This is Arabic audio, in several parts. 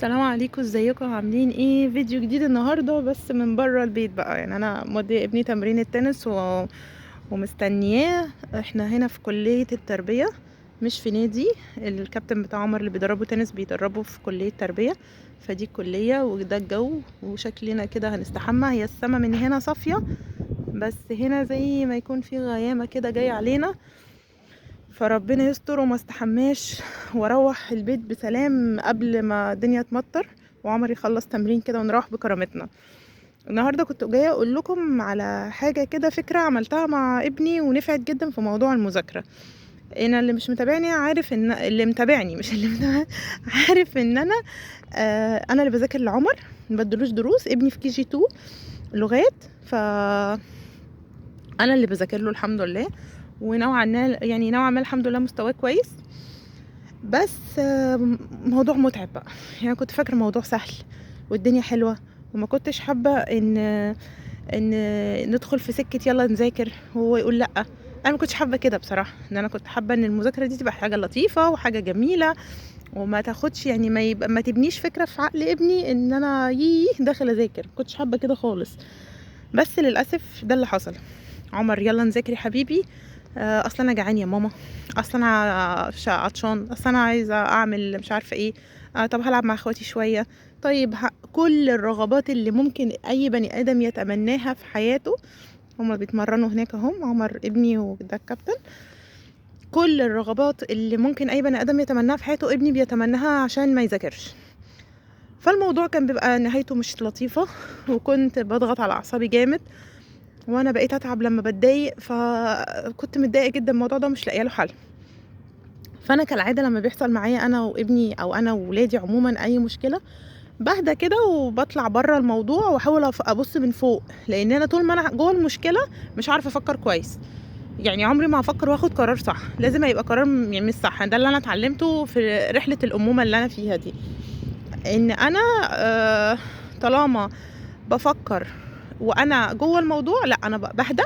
السلام عليكم، ازيكم عاملين ايه؟ فيديو جديد النهارده بس من بره البيت بقى. يعني انا مودي ابني تمرين التنس ومستنياه. احنا هنا في كلية التربية مش في نادي. الكابتن بتاع عمر اللي بيدربه تنس بيدربه في كلية تربية، فدي الكلية وده الجو وشكلنا كده هنستحمى. هي السما من هنا صافية، بس هنا زي ما يكون في غيامة كده جاي علينا، فربنا يستر وما استحماش واروح البيت بسلام قبل ما الدنيا تمطر وعمر يخلص تمرين كده ونروح بكرامتنا. النهارده كنت جايه اقول لكم على حاجه كده، فكره عملتها مع ابني ونفعت جدا في موضوع المذاكره. انا اللي مش متابعني عارف ان اللي متابعني مش اللي متابعني عارف ان انا انا اللي بذاكر لعمر، ما بدلوش دروس. ابني في كي جي 2 لغات، ف انا اللي بذاكر له الحمد لله، ونوعا ما يعني نوعا ما الحمد لله مستواه كويس. بس موضوع متعب بقى. يعني كنت فاكره الموضوع سهل والدنيا حلوه، وما كنتش حابه ان ندخل في سكه يلا نذاكر وهو يقول لا. انا ما كنتش حابه كده بصراحه، ان انا كنت حابه ان المذاكره دي تبقى حاجه لطيفه وحاجه جميله، وما تاخدش يعني ما تبنيش فكره في عقل ابني ان انا داخل اذاكر. ما كنتش حابه كده خالص، بس للاسف ده اللي حصل. عمر يلا نذاكر يا حبيبي. اصلا انا جعان يا ماما، اصلا انا عطشان، اصلا انا عايزه اعمل مش عارفه ايه. طب هلعب مع اخواتي شويه. طيب كل الرغبات اللي ممكن اي بني ادم يتمناها في حياته. هما بيتمرنوا هناك اهم، عمر ابني وده الكابتن. كل الرغبات اللي ممكن اي بني ادم يتمناها في حياته ابني بيتمناها عشان ما يذاكرش. فالموضوع كان بيبقى نهايته مش لطيفه، وكنت بضغط على اعصابي جامد، وانا بقيت اتعب لما بتضايق، فكنت متضايقه جدا. الموضوع ده مش لاقيه له حل. فانا كالعاده لما بيحصل معايا انا وابني او انا وولادي عموما اي مشكله، بهدى كده وبطلع بره الموضوع واحاول ابص من فوق، لان انا طول ما انا جوه المشكله مش عارفه افكر كويس. يعني عمري ما هفكر واخد قرار صح، لازم يبقى قرار يعني مش صح. ده اللي انا اتعلمته في رحله الامومه اللي انا فيها دي، ان انا طالما بفكر وانا جوه الموضوع، لا انا بهدى،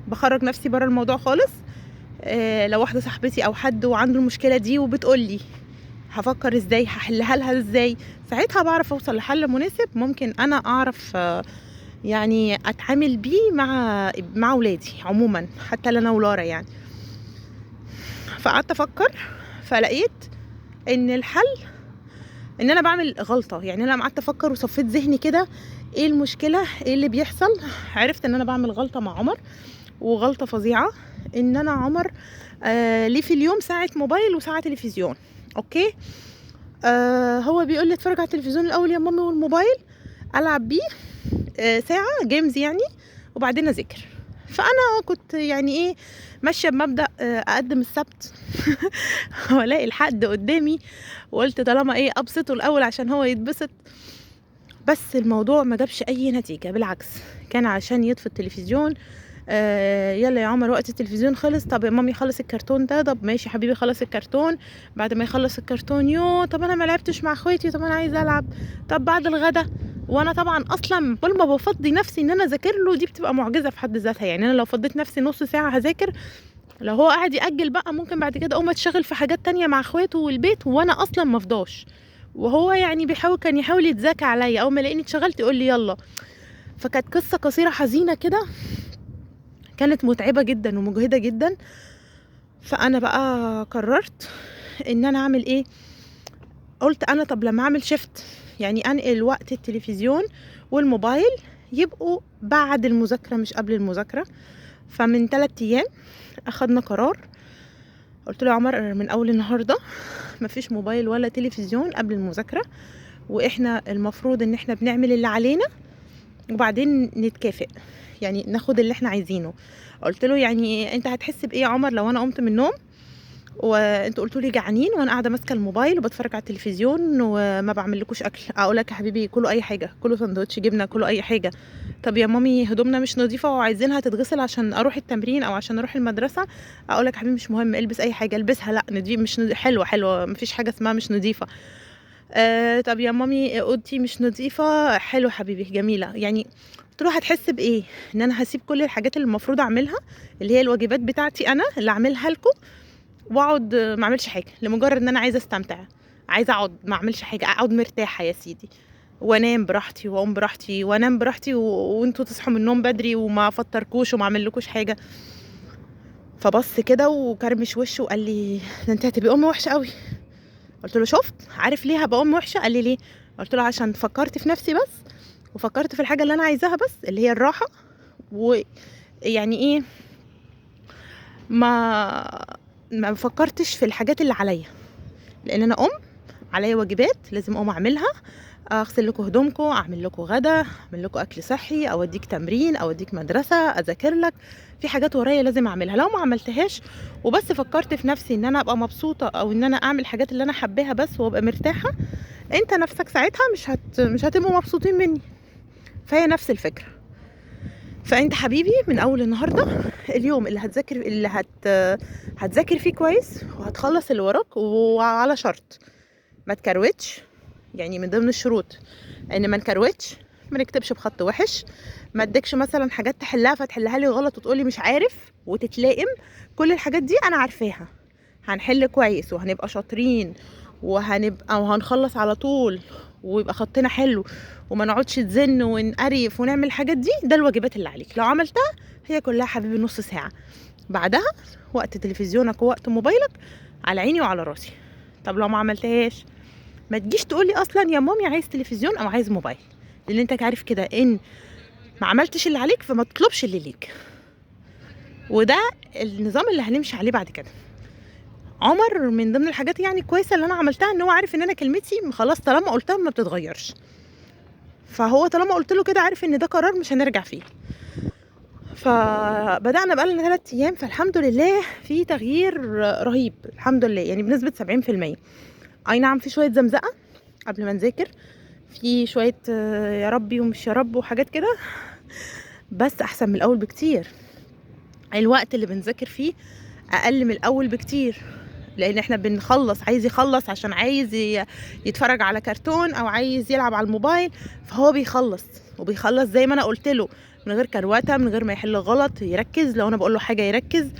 بخرج نفسي بره الموضوع خالص. لو واحده صاحبتي او حد وعنده المشكله دي وبتقول لي هفكر ازاي، هحلها لها ازاي، ساعتها بعرف اوصل لحل مناسب. ممكن انا اعرف يعني اتعامل بيه مع ولادي عموما، حتى لنا ولارا يعني. فقعدت افكر، فلقيت ان الحل ان انا بعمل غلطه. يعني انا قعدت افكر وصفيت ذهني كده، ايه المشكله، ايه اللي بيحصل. عرفت ان انا بعمل غلطه مع عمر، وغلطه فظيعه. ان انا عمر ليه في اليوم ساعه موبايل وساعه تلفزيون. اوكي، هو بيقول لي اتفرج على التلفزيون الاول يا مامي والموبايل العب بيه ساعه جيمز يعني، وبعدين اذاكر. فانا كنت يعني ايه، ماشيه بمبدا اقدم السبت والاقي الحد قدامي، وقلت طالما ايه ابسطه الاول عشان هو يتبسط. بس الموضوع ما جابش اي نتيجه، بالعكس كان عشان يطفي التلفزيون. يلا يا عمر وقت التلفزيون خلص، طب يا مامي خلص الكرتون ده، طب ماشي حبيبي خلص الكرتون. بعد ما يخلص الكرتون، طب انا ما لعبتش مع اخواتي، طب انا عايزه العب. طب بعد الغدا، وانا طبعا اصلا كل ما بفضي نفسي ان انا اذاكر له دي بتبقى معجزه في حد ذاتها. يعني انا لو فضيت نفسي نص ساعه هذاكر، لو هو قاعد ياجل بقى ممكن بعد كده اقوم اتشغل في حاجات تانية مع اخواته والبيت وانا اصلا مفضاش. وهو يعني كان يحاول يتذاكى عليا، اول ما يلاقيني اتشغلت يقول لي يلا. فكانت قصه قصيره حزينه كده، كانت متعبه جدا ومجهده جدا. فانا بقى قررت ان انا اعمل ايه. قلت انا طب لما اعمل شيفت، يعني انقل وقت التلفزيون والموبايل يبقوا بعد المذاكره مش قبل المذاكره. فمن 3 ايام اخدنا قرار. قلت له يا عمر من اول النهارده مفيش موبايل ولا تلفزيون قبل المذاكره، واحنا المفروض ان احنا بنعمل اللي علينا وبعدين نتكافئ، يعني ناخد اللي احنا عايزينه. قلت له يعني انت هتحس بايه يا عمر لو انا قمت من النوم وانتوا قلتوا لي جعانين وانا قاعده ماسكه الموبايل وبتفرج على التلفزيون وما بعملكوش اكل؟ اقول لك يا حبيبي كلوا اي حاجه، كلوا سندوتش جبنه، كلوا اي حاجه. طب يا مامي هدومنا مش نظيفه وعايزينها تتغسل عشان اروح التمرين او عشان اروح المدرسه. اقول لك يا حبيبي مش مهم، البس اي حاجه البسها، لا نضيف مش حلوه حلوه، مفيش حاجه اسمها مش نظيفه. طب يا مامي اوضتي مش نظيفه، حلو حبيبي جميله يعني. قلت له هتحس بايه ان انا هسيب كل الحاجات اللي المفروض اعملها، اللي هي الواجبات بتاعتي انا اللي اعملها لكم، واقعد ما اعملش حاجه لمجرد ان انا عايزه استمتع؟ عايزه اقعد ما اعملش حاجه، اقعد مرتاحه يا سيدي، وانام براحتي واقوم براحتي وانام براحتي وانتوا تصحوا من النوم بدري وما افطركوش وما اعملكوش حاجه. فبص كده وكرمش وشه وقال لي ده انت هتبقي ام وحشه قوي. قلت له شفت، عارف ليه هبقى ام وحشه؟ قال لي ليه؟ قلت له عشان فكرت في نفسي بس، وفكرت في الحاجه اللي انا عايزاها بس، اللي هي الراحه. ويعني ايه، ما فكرتش في الحاجات اللي عليا، لان انا ام، عليا واجبات لازم اقوم اعملها، اغسل لكم هدومكم، اعمل لكم غدا، اعمل لكم اكل صحي، اوديك تمرين، اوديك مدرسه، اذاكر لك، في حاجات ورايا لازم اعملها. لو ما عملتهاش وبس فكرت في نفسي ان انا ابقى مبسوطه او ان انا اعمل الحاجات اللي انا حباها بس وابقى مرتاحه، انت نفسك ساعتها مش هتبقوا مبسوطين مني. فهي نفس الفكره. فانت حبيبي من اول النهارده، اليوم اللي هتذاكر فيه كويس وهتخلص اللي وراك، وعلى شرط ما تكروتش. يعني من ضمن الشروط ان ما نكروتش، ما نكتبش بخط وحش، ما اديكش مثلا حاجات تحلها فتحلها لي غلط وتقولي مش عارف وتتلائم. كل الحاجات دي انا عارفاها، هنحل كويس وهنبقى شاطرين وهنخلص على طول ويبقى خطنا حلو، وما نقعدش تزن ونقرف ونعمل الحاجات دي. ده الواجبات اللي عليك، لو عملتها هي كلها حبيبي نص ساعة، بعدها وقت تلفزيونك ووقت موبايلك على عيني وعلى راسي. طب لو ما عملتهاش ما تجيش تقولي اصلا يا مامي عايز تلفزيون او عايز موبايل، لان انت عارف كده ان ما عملتش اللي عليك فما تطلبش اللي ليك. وده النظام اللي هنمشي عليه بعد كده. عمر من ضمن الحاجات يعني كويسه اللي انا عملتها ان هو عارف ان انا كلمتي خلاص طالما قلتها ما بتتغيرش، فهو طالما قلت له كده عارف ان ده قرار مش هنرجع فيه. فبدأنا بقالنا 3 ايام، فالحمد لله في تغيير رهيب الحمد لله، يعني بنسبة 70%. اي نعم في شوية زمزقة قبل ما نذاكر، في شوية يا ربي ومش يا رب وحاجات كده، بس احسن من الاول بكتير. الوقت اللي بنذاكر فيه اقل من الاول بكتير، لان احنا بنخلص، عايز يخلص عشان عايز يتفرج على كرتون او عايز يلعب على الموبايل، فهو بيخلص وبيخلص زي ما انا قلت له، من غير كروته، من غير ما يحل غلط، يركز لو انا بقول له حاجه يركز،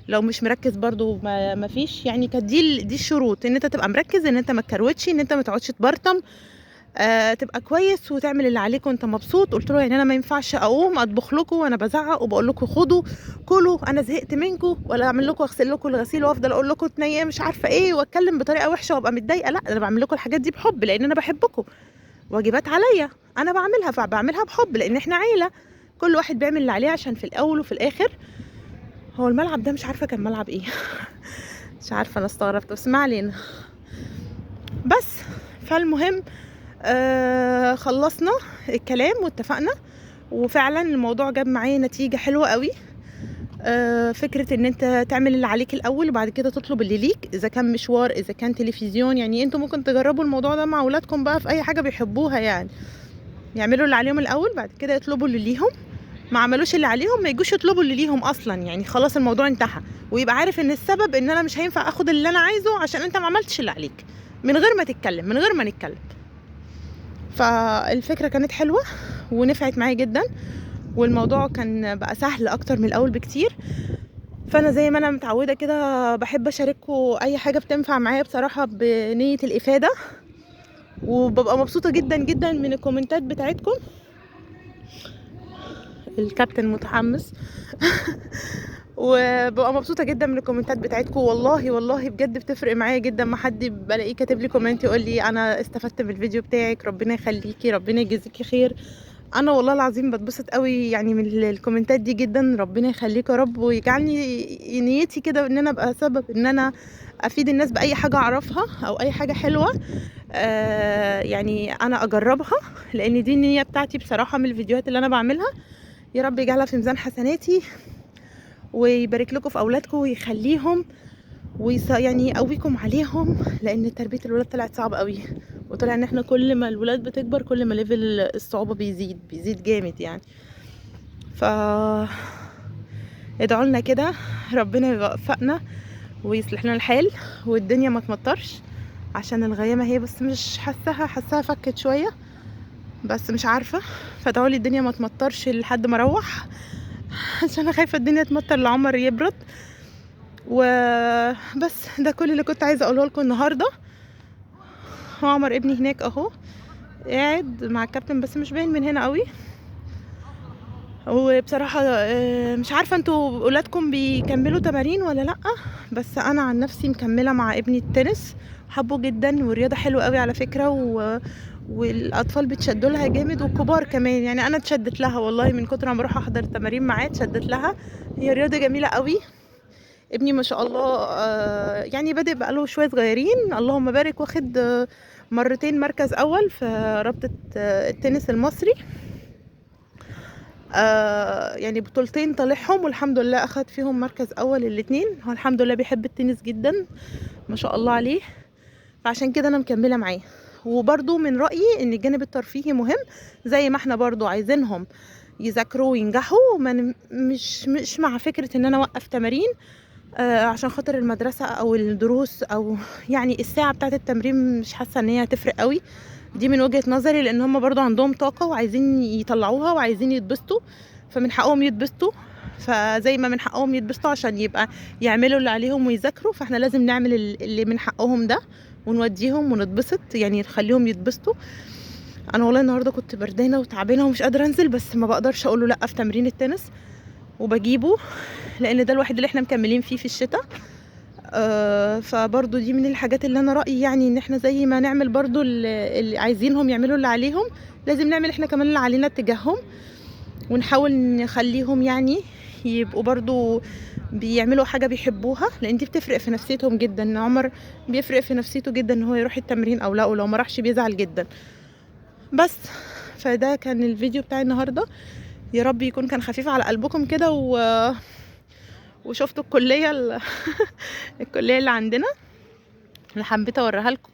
لو مش مركز برضو ما فيش. يعني كانت دي الشروط، ان انت تبقى مركز، ان انت ما تكروتش، ان انت ما تقعدش تبرطم، تبقى كويس وتعمل اللي عليك وانت مبسوط. قلت له يعني انا ما ينفعش اقوم اطبخ لكم وانا بزعق وبقول لكم خدوا كلوا، انا زهقت منكم، ولا اعمل لكم اغسل لكم الغسيل وافضل اقول لكم تنيه مش عارفه ايه واتكلم بطريقه وحشه وابقى متضايقه. لا، انا بعمل لكم الحاجات دي بحب، لان انا بحبكم، واجبات عليا انا بعملها، فبعملها بحب لان احنا عيله، كل واحد بيعمل اللي عليه. عشان في الاول وفي الاخر هو الملعب ده مش عارفه كان ملعب ايه مش عارفه، انا استغربت بس ما علينا. بس فالمهم خلصنا الكلام واتفقنا، وفعلا الموضوع جاب معايا نتيجة حلوة قوي. فكرة ان انت تعمل اللي عليك الاول وبعد كده تطلب اللي ليك، اذا كان مشوار اذا كان تلفزيون. يعني انتوا ممكن تجربوا الموضوع ده مع اولادكم بقى في اي حاجة بيحبوها، يعني يعملوا اللي عليهم الاول بعد كده يطلبوا اللي ليهم. ما عملوش اللي عليهم ما يجوش يطلبوا اللي ليهم اصلا، يعني خلاص الموضوع انتهى، ويبقى عارف ان السبب ان انا مش هينفع اخد اللي انا عايزه عشان انت ما عملتش اللي عليك، من غير ما تتكلم، من غير ما نتكلم. فالفكرة كانت حلوة ونفعت معايا جدا، والموضوع كان بقى سهل اكتر من الاول بكتير. فانا زي ما انا متعودة كده بحب اشارككم اي حاجة بتنفع معايا بصراحة بنية الافادة، وببقى مبسوطة جدا جدا من الكومنتات بتاعتكم. الكابتن متحمس وببقى مبسوطه جدا من الكومنتات بتاعتكم، والله والله بجد بتفرق معايا جدا. ما حد بلاقيه كاتب لي كومنت يقول لي انا استفدت من الفيديو بتاعك، ربنا يخليكي، ربنا يجزيكي خير. انا والله العظيم بتبسط قوي يعني من الكومنتات دي جدا. ربنا يخليك يا رب، ويجعلني نيتي كده ان انا ابقى سبب ان انا افيد الناس باي حاجه اعرفها او اي حاجه حلوه، يعني انا اجربها، لان دي النيه بتاعتي بصراحه من الفيديوهات اللي انا بعملها. يا رب يجعلها في ميزان حسناتي، ويبارك لكم في اولادكم ويخليهم يعني يقويكم عليهم، لان تربيه الولاد طلعت صعبه قوي، وطلع ان احنا كل ما الولاد بتكبر كل ما ليفل الصعوبه بيزيد جامد يعني. ف ادعوا لنا كده ربنا يوفقنا ويصلح لنا الحال والدنيا ما تمطرش، عشان الغيامه هي بس مش حاساها فكت شويه، بس مش عارفه. فادعوا لي الدنيا ما تمطرش لحد ما اروح عشان انا خايفه الدنيا تمطر لعمر يبرد. وبس ده كل اللي كنت عايزه اقوله لكم النهارده. هو عمر ابني هناك اهو قاعد مع الكابتن، بس مش باين من هنا قوي. وبصراحة مش عارفة انتوا ولادكم بيكملوا تمارين ولا لأ، بس انا عن نفسي مكملة مع ابني التنس، حبه جدا، والرياضة حلوة قوي على فكرة، والاطفال بتشدوا لها جامد، والكبار كمان. يعني انا اتشدت لها والله من كتر ما بروح احضر تمارين معاه، اتشدت لها. هي رياضة جميلة قوي. ابني ما شاء الله يعني بادئ بقاله شوية صغيرين، اللهم بارك، واخد مرتين مركز اول في رابطة التنس المصري. يعني بطولتين طالعهم، والحمد لله اخد فيهم مركز اول الاتنين. هو الحمد لله بيحب التنس جدا ما شاء الله عليه، فعشان كده انا مكمله معاه. وبرضو من رأيي ان الجانب الترفيهي مهم، زي ما احنا برضو عايزينهم يذاكروا وينجحوا. مش مع فكرة ان انا اوقف تمارين عشان خاطر المدرسة او الدروس، او يعني الساعة بتاعت التمرين مش حاسة ان هي هتفرق قوي. دي من وجهة نظري، لان هم برضو عندهم طاقة وعايزين يطلعوها وعايزين يتبسطوا، فمن حقهم يتبسطوا. فزي ما من حقهم يتبسطوا عشان يبقى يعملوا اللي عليهم ويذاكروا، فاحنا لازم نعمل اللي من حقهم ده، ونوديهم ونتبسط، يعني نخليهم يتبسطوا. انا والله النهارده كنت بردانه وتعبانه ومش قادره انزل، بس ما بقدرش اقول له لا في تمرين التنس، وبجيبه لان ده الوحيد اللي احنا مكملين فيه في الشتاء. فبرضو دي من الحاجات اللي انا رأيي، يعني ان احنا زي ما نعمل برضو اللي عايزينهم يعملوا اللي عليهم، لازم نعمل احنا كمان اللي علينا اتجاههم، ونحاول نخليهم يعني يبقوا برضو بيعملوا حاجة بيحبوها، لان دي بتفرق في نفسيتهم جدا. عمر بيفرق في نفسيته جدا ان هو يروح التمرين او لا، ولو ما راحش بيزعل جدا. بس فده كان الفيديو بتاعي النهاردة، يا رب يكون كان خفيف على قلبكم كده، وشفتوا الكلية الكلية اللي عندنا اللي حبيت اوريها لكم.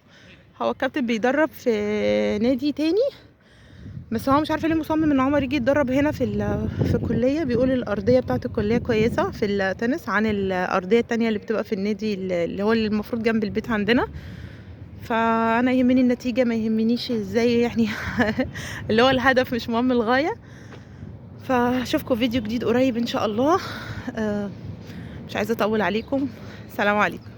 هو الكابتن بيدرب في نادي تاني، بس هو مش عارفه ليه مصمم ان عمر يجي يتدرب هنا في الكليه. بيقول الارضيه بتاعه الكليه كويسه في التنس عن الارضيه التانية اللي بتبقى في النادي اللي هو اللي المفروض جنب البيت عندنا. فانا يهمني النتيجه، ما يهمنيش ازاي يعني اللي هو الهدف مش مهم الغايه. فاشوفكم فيديو جديد قريب ان شاء الله. مش عايزه اطول عليكم. سلام عليكم.